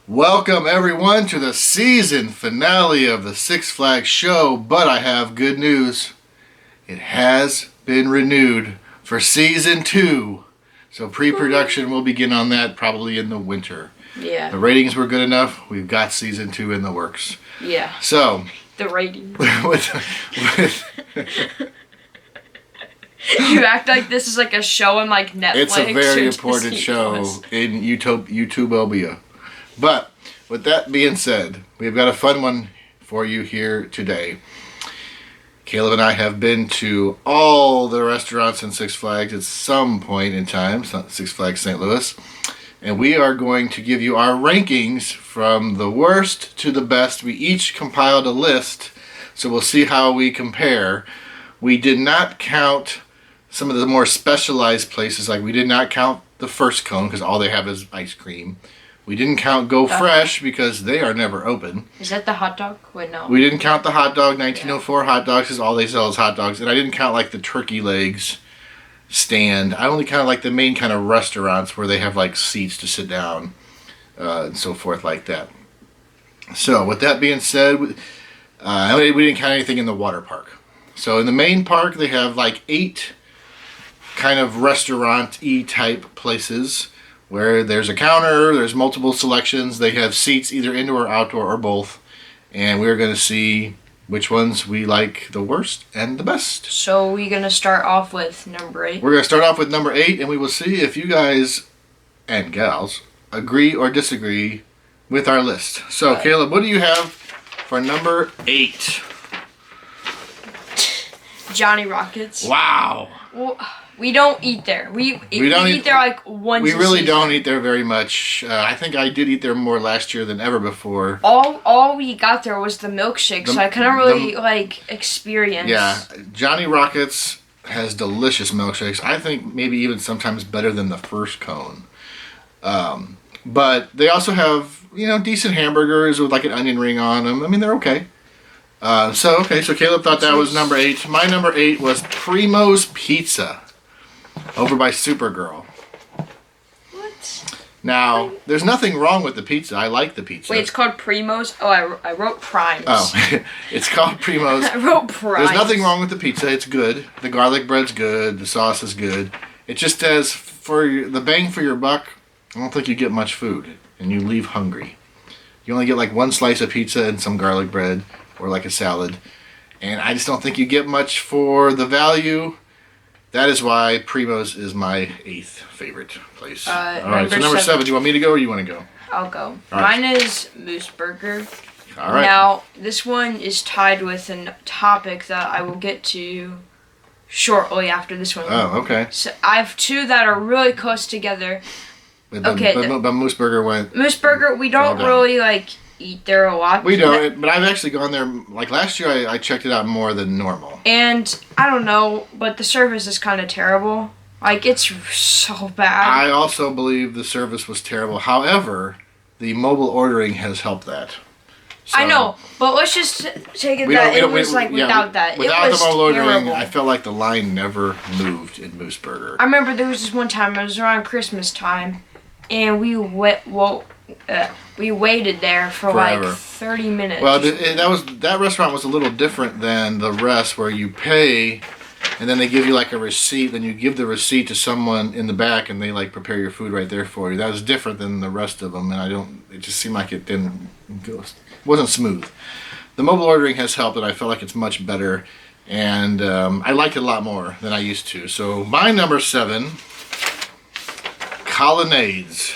Welcome everyone to the season finale of the Six Flags show, but I have good news. It has been renewed for season 2. So pre-production will begin on that probably in the winter. Yeah. The ratings were good enough. We've got season 2 in the works. Yeah. So the ratings. with You act like this is like a show on like Netflix. it's a very or important Disney show Plus. in YouTubeobia. But with that being said, we've got a fun one for you here today. Caleb and I have been to all the restaurants in Six Flags at some point in time, Six Flags St. Louis, and we are going to give you our rankings from the worst to the best. We each compiled a list, so we'll see how we compare. We did not count some of the more specialized places, like we did not count the First Cone because all they have is ice cream. We didn't count Go Fresh because they are never open. Is that the hot dog? Wait, no. We didn't count the hot dog, 1904 hot dogs, because all they sell is hot dogs. And I didn't count like the turkey legs stand. I only counted like the main kind of restaurants where they have like seats to sit down and so forth like that. So with that being said, we didn't count anything in the water park. So in the main park, they have like 8 kind of restaurant-y type places where there's a counter, there's multiple selections, they have seats either indoor or outdoor or both, and we're going to see which ones we like the worst and the best. So we're going to start off with number 8. We're going to start off with number 8, and we will see if you guys and gals agree or disagree with our list. So Caleb, what do you have for number 8? Johnny Rockets. Wow. Well, we don't eat there. We don't eat there like once We a really season. don't eat there very much. I think I did eat there more last year than ever before. All we got there was the milkshake, so I couldn't really experience. Yeah, Johnny Rockets has delicious milkshakes. I think maybe even sometimes better than the First Cone. But they also have, decent hamburgers with like an onion ring on them. I mean, they're okay. So Caleb thought that was number 8. My number 8 was Primos Pizza over by Supergirl. What? Now, there's nothing wrong with the pizza. I like the pizza. Wait, it's called Primos? Oh, I wrote Primes. Oh, it's called Primos. I wrote Primes. There's nothing wrong with the pizza. It's good. The garlic bread's good. The sauce is good. It just says for the bang for your buck, I don't think you get much food, and you leave hungry. You only get like one slice of pizza and some garlic bread, or like a salad, and I just don't think you get much for the value. That is why Primos is my 8th favorite place. All right, so number 7. Do you want me to go or you want to go? I'll go. All right. Mine is Moose Burger. All right. Now, this one is tied with a topic that I will get to shortly after this one. Oh, okay. So I have 2 that are really close together. But Moose Burger went. Moose Burger, we don't really eat there a lot. We don't, but I've actually gone there. Like last year, I checked it out more than normal. And I don't know, but the service is kind of terrible. It's so bad. I also believe the service was terrible. However, the mobile ordering has helped that. So, I know, but let's just take it that it was without that. Without it was the mobile terrible. ordering, I felt like the line never moved in Moose Burger. I remember there was this one time, it was around Christmas time, and we waited there for Forever. like 30 minutes. Well, that restaurant was a little different than the rest, where you pay, and then they give you like a receipt. Then you give the receipt to someone in the back, and they prepare your food right there for you. That was different than the rest of them, and it just seemed like it didn't go. It wasn't smooth. The mobile ordering has helped, and I feel like it's much better, and I like it a lot more than I used to. So my number 7. Colonnades.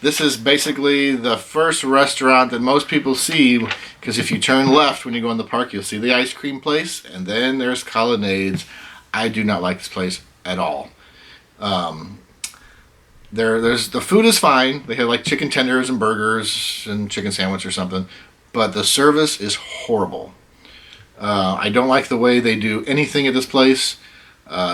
This is basically the first restaurant that most people see, because if you turn left when you go in the park, you'll see the ice cream place, and then there's Colonnades. I do not like this place at all. There's the food is fine. They have like chicken tenders and burgers and chicken sandwich or something, but the service is horrible. I don't like the way they do anything at this place.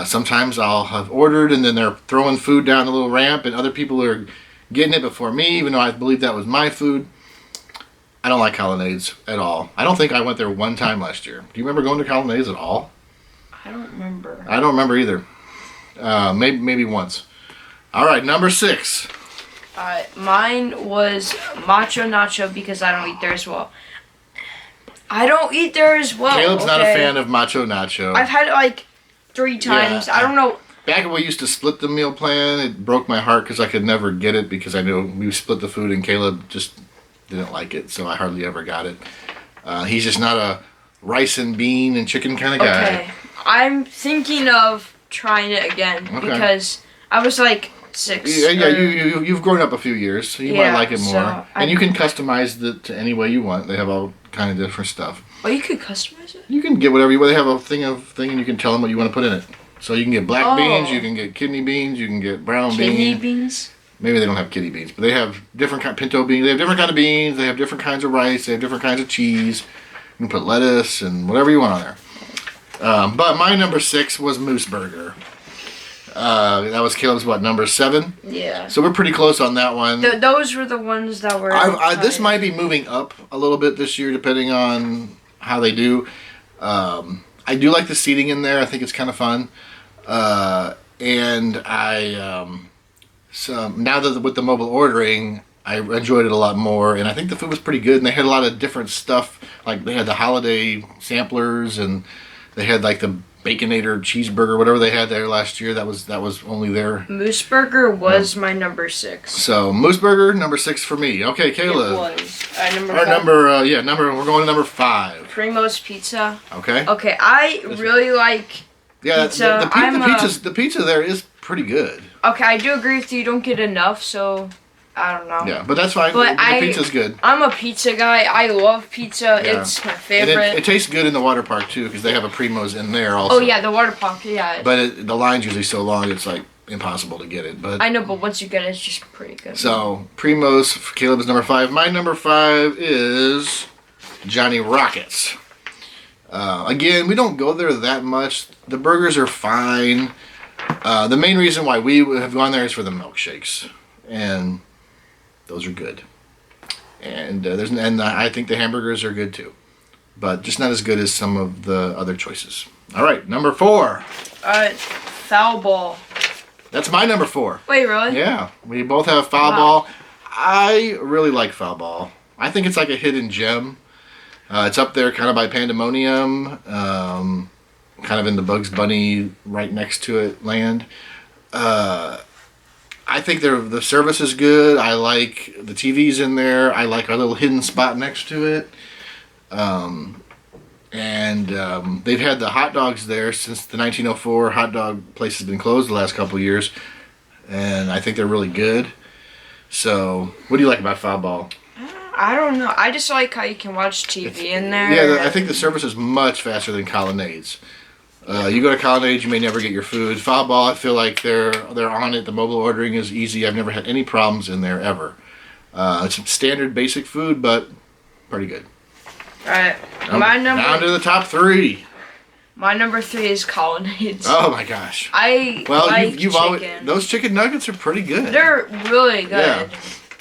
Sometimes I'll have ordered and then they're throwing food down the little ramp and other people are getting it before me, even though I believe that was my food. I don't like Colonnades at all. I don't think I went there one time last year. Do you remember going to Colonnades at all? I don't remember. I don't remember either. Maybe once. All right, number 6. Mine was macho nacho because I don't eat there as well. I don't eat there as well. Caleb's not a fan of macho nacho. I've had it like 3 times. I don't know. Back when we used to split the meal plan, it broke my heart because I could never get it because I knew we split the food and Caleb just didn't like it, so I hardly ever got it. He's just not a rice and bean and chicken kind of guy. Okay, I'm thinking of trying it again because I was like 6. Yeah, you've grown up a few years, so you might like it more. And you can customize it to any way you want. They have all kind of different stuff. Oh, you could customize it? You can get whatever you want. They have a thing and you can tell them what you want to put in it. So you can get black beans, you can get kidney beans, you can get brown beans. Kidney beans? Maybe they don't have kidney beans, but they have different kind pinto beans. They have different kind of beans. They have different kinds of rice. They have different kinds of cheese. You can put lettuce and whatever you want on there. But my number 6 was Moose Burger. That was Caleb's number 7? Yeah. So we're pretty close on that one. Those were the ones that were. This might be moving up a little bit this year, depending on how they do. I do like the seating in there. I think it's kind of fun. And so now that with the mobile ordering, I enjoyed it a lot more, and I think the food was pretty good. And they had a lot of different stuff, like they had the holiday samplers, and they had like the Baconator cheeseburger, whatever they had there last year. That was only there. Moose Burger was my number 6. So Moose Burger, number 6 for me. Okay, Kayla. It was. We're going to number 5. Primos Pizza. Okay. Okay, I really like pizza. The pizza there is pretty good. Okay, I do agree with you. You don't get enough, so I don't know. Yeah, but that's fine. But the pizza's good. I'm a pizza guy. I love pizza. Yeah. It's my favorite. And it tastes good in the water park too, because they have a Primos in there also. Oh yeah, the water park. Yeah. But the line's usually so long, it's like impossible to get it. But I know, but once you get it, it's just pretty good. So Primos for Caleb is number 5. My number 5 is Johnny Rockets. Again, we don't go there that much. The burgers are fine. The main reason why we have gone there is for the milkshakes, and those are good. And I think the hamburgers are good too, but just not as good as some of the other choices. All right, number 4. Foul ball. That's my number 4. Wait, really? Yeah, we both have foul ball. I really like foul ball. I think it's like a hidden gem. It's up there kind of by Pandemonium, kind of in the Bugs Bunny right next to it land. I think the service is good. I like the TVs in there. I like our little hidden spot next to it. They've had the hot dogs there since the 1904 hot dog place has been closed the last couple of years. And I think they're really good. So, what do you like about foul ball? I don't know. I just like how you can watch TV in there. Yeah, I think the service is much faster than colonnades. You go to colonnades, you may never get your food. Foul ball, I feel like they're on it. The mobile ordering is easy. I've never had any problems in there ever. It's standard basic food, but pretty good. All right, down to the top 3. My number 3 is colonnades. Oh my gosh! You've always, those chicken nuggets are pretty good. They're really good. Yeah.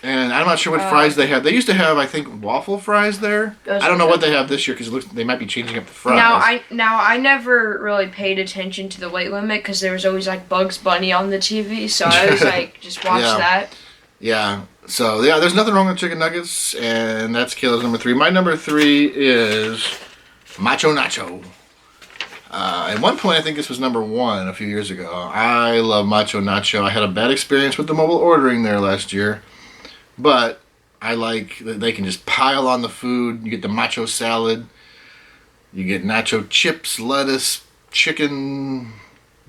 And I'm not sure what fries they have. They used to have, I think, waffle fries there. I don't know what they have this year because they might be changing up the fries. Now I never really paid attention to the weight limit because there was always like Bugs Bunny on the TV, so I was like just watch that. Yeah. So there's nothing wrong with chicken nuggets, and that's Caleb's number 3. My number 3 is Macho Nacho. At one point, I think this was number 1 a few years ago. I love Macho Nacho. I had a bad experience with the mobile ordering there last year. But I like that they can just pile on the food. You get the macho salad. You get nacho chips, lettuce, chicken,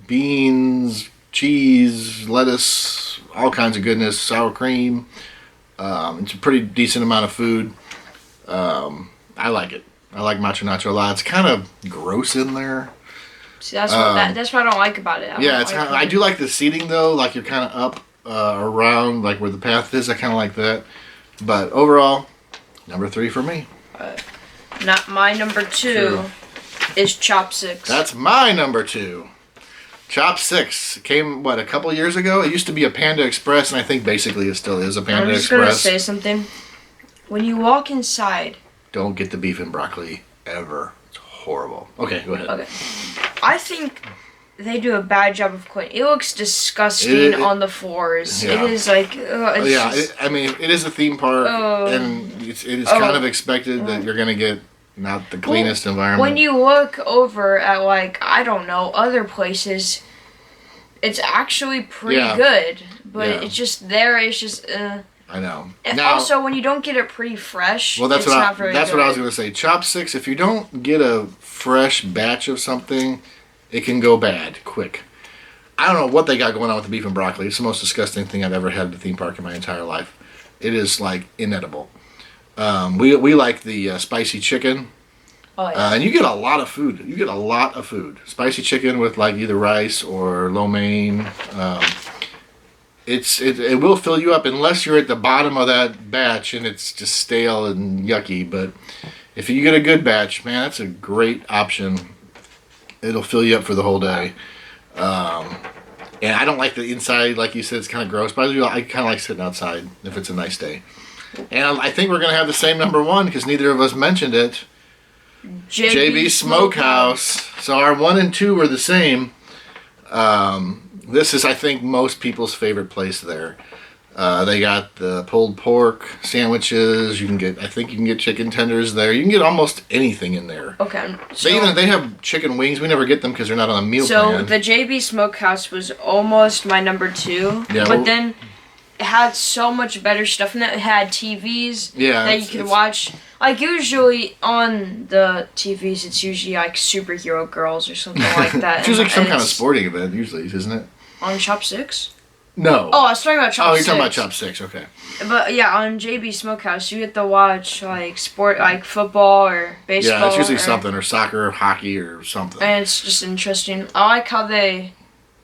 beans, cheese, lettuce, all kinds of goodness, sour cream. It's a pretty decent amount of food. I like it. I like macho nacho a lot. It's kind of gross in there. See, that's what I don't like about it. I do like the seating though. Like you're kind of up around like where the path is. I kind of like that. But overall, number 3 for me. Not my number 2 is chopsticks. That's my number 2. Chopsticks came a couple years ago. It used to be a Panda Express, and I think basically it still is a Panda Express. I'm just gonna say something. When you walk inside, don't get the beef and broccoli ever. It's horrible. Okay, go ahead. Okay, I think they do a bad job of cleaning. It looks disgusting on the floors. Yeah. It is like, I mean, it is a theme park, and it is kind of expected that you're gonna get not the cleanest environment. When you look over at like, I don't know, other places, it's actually pretty good. But it's just there. It's just. I know. And now, also, when you don't get it pretty fresh, well, that's it's what not very good. what I was gonna say. Chopsticks. If you don't get a fresh batch of something, it can go bad quick. I don't know what they got going on with the beef and broccoli. It's the most disgusting thing I've ever had at a theme park in my entire life. It is like inedible. We like the spicy chicken. Oh, yeah. And you get a lot of food. You get a lot of food. Spicy chicken with like either rice or lo mein. It will fill you up unless you're at the bottom of that batch and it's just stale and yucky. But if you get a good batch, man, that's a great option. It'll fill you up for the whole day. And I don't like the inside, like you said, it's kind of gross. But I kind of like sitting outside if it's a nice day. And I think we're going to have the same number one because neither of us mentioned it. JB Smokehouse. So our 1 and 2 were the same. This is, I think, most people's favorite place there. They got the pulled pork sandwiches. I think you can get chicken tenders there. You can get almost anything in there. Okay. So they have chicken wings. We never get them because they're not on a meal plan. So the JB Smokehouse was almost my number 2. Yeah, but then it had so much better stuff in it. It had TVs that you could watch. Like, usually on the TVs, it's usually like superhero girls or something like that. It's usually some kind of sporting event, usually, isn't it? On Chopsticks? No. Oh, I was talking about Chopsticks. Oh, you're talking about Chopsticks, okay. But yeah, on JB Smokehouse, you get to watch like sport, like football or baseball. Yeah, it's usually something, or soccer, or hockey, or something. And it's just interesting. I like how they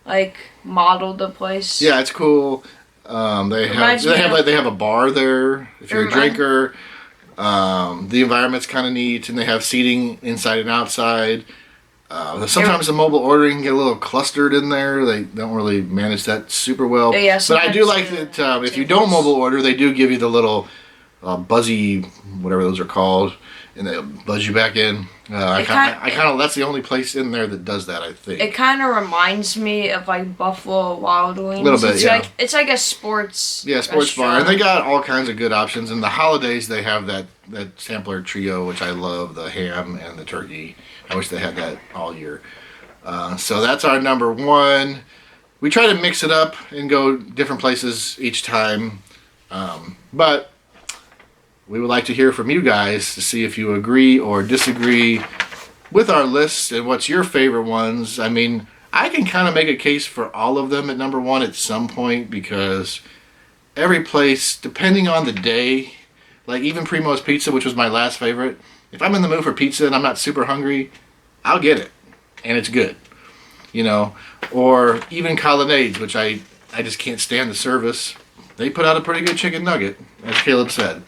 like modeled the place. Yeah, it's cool. They have a bar there if you're a drinker. The environment's kind of neat, and they have seating inside and outside. Sometimes the mobile ordering can get a little clustered in there. They don't really manage that super well. Yeah, but I do like that if you don't mobile order, they do give you the little buzzy, whatever those are called, and they'll buzz you back in. That's the only place in there that does that, I think. It kind of reminds me of like Buffalo Wild Wings. A little bit, it's like a sports sports bar, and they got all kinds of good options. And the holidays, they have that sampler trio, which I love, the ham and the turkey. I wish they had that all year. So that's our number 1. We try to mix it up and go different places each time. But we would like to hear from you guys to see if you agree or disagree with our list and what's your favorite ones. I mean, I can kind of make a case for all of them at number 1 at some point because every place, depending on the day, like even Primos Pizza, which was my last favorite, if I'm in the mood for pizza and I'm not super hungry, I'll get it. And it's good. You know? Or even colonnades, which I just can't stand the service. They put out a pretty good chicken nugget, as Caleb said.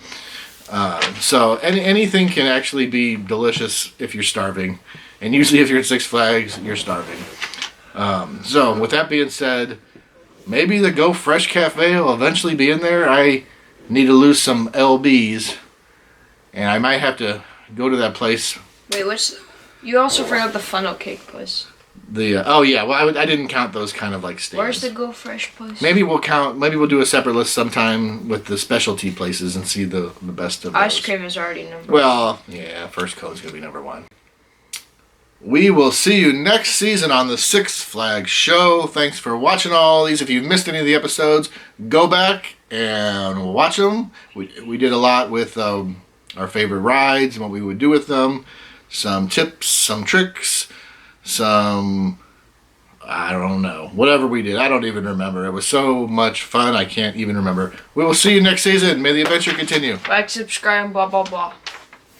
So anything can actually be delicious if you're starving. And usually if you're at Six Flags, you're starving. So with that being said, maybe the Go Fresh Cafe will eventually be in there. I need to lose some LBs. And I might have to go to that place. Wait, you also forgot the funnel cake place. I didn't count those kind of like stands. Where's the Go Fresh place? Maybe we'll do a separate list sometime with the specialty places and see the best of those. Ice cream is already number 1. Well, yeah, First Coat's going to be number 1. We will see you next season on the Six Flags show. Thanks for watching all these. If you missed any of the episodes, go back and watch them. We did a lot with our favorite rides and what we would do with them. Some tips, some tricks, some, I don't know, whatever we did. I don't even remember. It was so much fun, I can't even remember. We will see you next season. May the adventure continue. Like, subscribe, blah, blah, blah.